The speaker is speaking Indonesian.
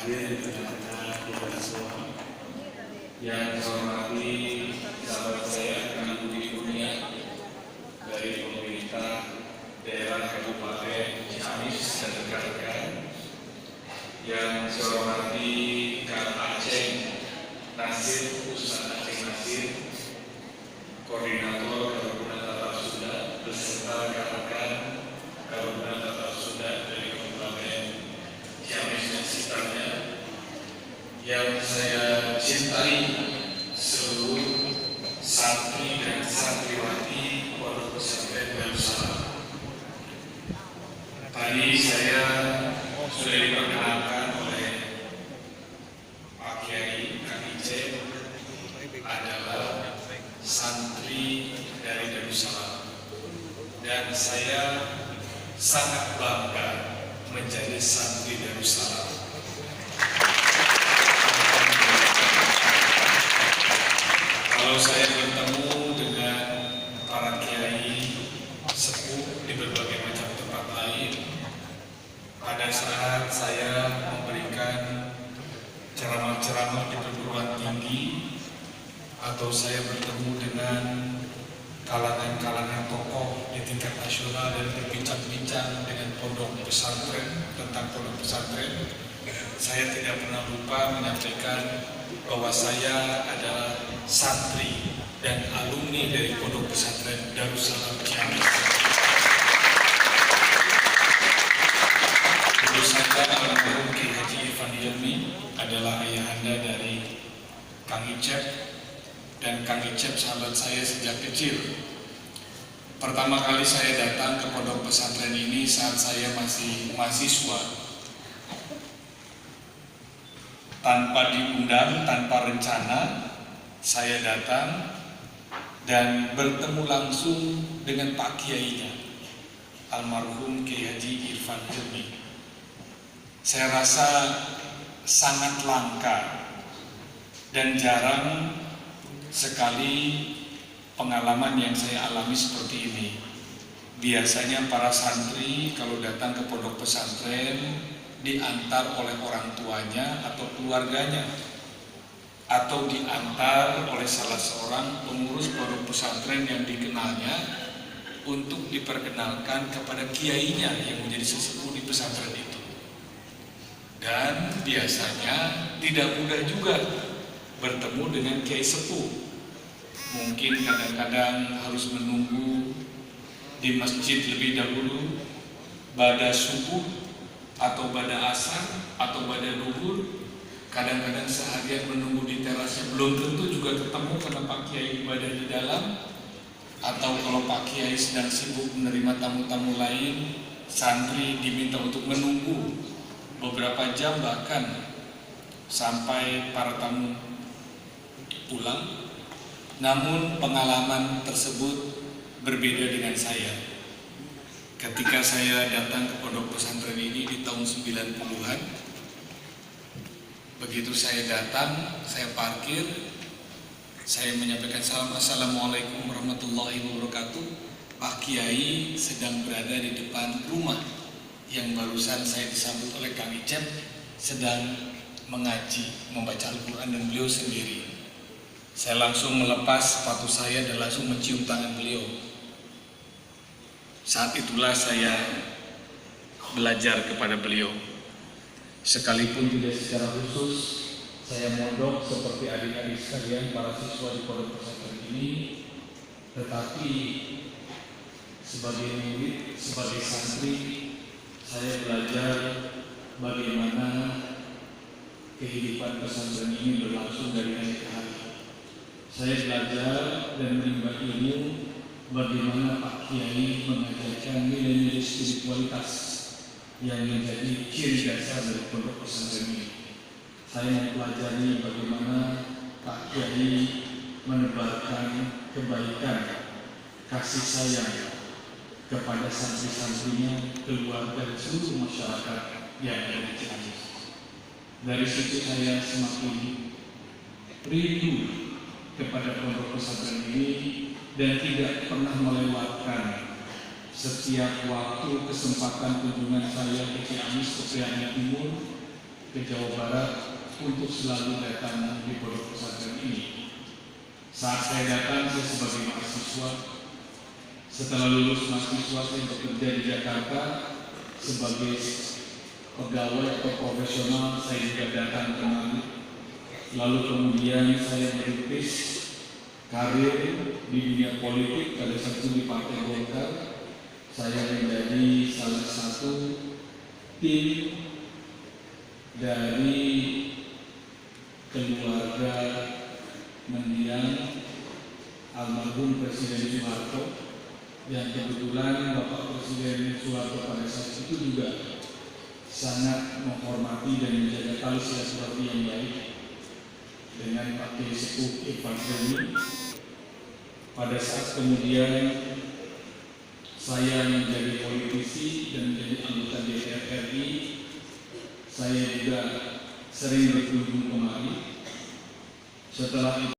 hadir di tengah-tengah kita semua. Yang saya hormati sahabat saya Kang Budi Kurnia dari pemerintah daerah Kabupaten Ciamis dan rekan-rekan. Yang saya hormati Kang Aceh Nasir, Ustaz Aceh Nasir, Koordinator Karunia Tata Sunda beserta rekan-rekan Karunia Tata Sunda dari Kabupaten Ciamis dan sekitarnya. Yang saya cintai seluruh santri dan santriwati Pondok Pesantren Darussalam. Tadi saya sudah diperkenalkan oleh Pak Kiai Kang Icep adalah santri dari Darussalam, dan saya sangat bangga menjadi santri Darussalam. Kalau saya bertemu dengan para kiai sepuh di berbagai macam tempat lain, pada saat saya memberikan ceramah-ceramah di perguruan tinggi, atau saya bertemu dengan kalangan-kalangan tokoh di tingkat nasional dan berbincang-bincang dengan pondok pesantren tentang pondok pesantren, saya tidak pernah lupa menyampaikan bahwa saya adalah santri dan alumni dari Pondok Pesantren Darussalam Ciamis. Tentu saja almarhum Ki Haji Irfan Hilmi adalah ayahanda dari Kang Icep, dan Kang Icep sahabat saya sejak kecil. Pertama kali saya datang ke Pondok Pesantren ini saat saya masih mahasiswa. Tanpa diundang, tanpa rencana, saya datang dan bertemu langsung dengan Pak Kiainya, almarhum Kiai Haji Irfan Hilmi. Saya rasa sangat langka dan jarang sekali pengalaman yang saya alami seperti ini. Biasanya para santri kalau datang ke pondok pesantren diantar oleh orang tuanya atau keluarganya, atau diantar oleh salah seorang pengurus pondok pesantren yang dikenalnya untuk diperkenalkan kepada kiainya yang menjadi sesepuh di pesantren itu. Dan biasanya tidak mudah juga bertemu dengan kiai sepuh. Mungkin kadang-kadang harus menunggu di masjid lebih dahulu pada subuh atau pada asar atau pada duhur. Kadang-kadang seharian menunggu di terasnya, belum tentu juga ketemu karena Pak Kiai ibadah di dalam, atau kalau Pak Kiai sedang sibuk menerima tamu-tamu lain, santri diminta untuk menunggu beberapa jam bahkan sampai para tamu pulang. Namun pengalaman tersebut berbeda dengan saya. Ketika saya datang ke pondok pesantren ini di tahun 90-an, begitu saya datang, saya parkir, saya menyampaikan salam, assalamualaikum warahmatullahi wabarakatuh. Pak Kiai sedang berada di depan rumah yang barusan saya disambut oleh Kang Icep, sedang mengaji, membaca Al-Quran, dan beliau sendiri. Saya langsung melepas sepatu saya dan langsung mencium tangan beliau. Saat itulah saya belajar kepada beliau. Sekalipun tidak secara khusus, saya mondok seperti adik-adik sekalian para siswa di pondok pesantren ini, tetapi sebagai murid, sebagai santri, saya belajar bagaimana kehidupan pesantren ini berlangsung dari hari ke hari. Saya belajar dan menimba ilmu bagaimana Pak Kiai mengajarkan nilai-nilai spiritualitas yang menjadi ciri dasar dari pondok pesantren ini. Saya mempelajari bagaimana Pak Kiai menebarkan kebaikan, kasih sayang kepada santri-santrinya, keluarga, dan seluruh masyarakat yang ada di Ciamis. Dari situ saya semakin rindu kepada pondok pesantren ini dan tidak pernah melewatkan setiap waktu kesempatan kunjungan saya ke Ciamis, ke Priangan Timur, ke Jawa Barat untuk selalu datang di pondok pesantren ini. Saat saya datang, saya sebagai mahasiswa. Setelah lulus mahasiswa, saya bekerja di Jakarta sebagai pegawai atau profesional. Saya juga datang kemari. Lalu kemudian saya merintis karir di dunia politik, pada satu di Partai Golkar. Saya menjadi salah satu tim dari keluarga mendiang almarhum Presiden Soeharto, yang kebetulan Bapak Presiden Soeharto pada saat itu juga sangat menghormati dan menjaga tali silaturahmi yang baik dengan Pak Kiai Sepuh Irfan Seni. Pada saat kemudian saya menjadi politisi dan menjadi anggota DPR RI, saya juga sering berkunjung kemari. Setelah itu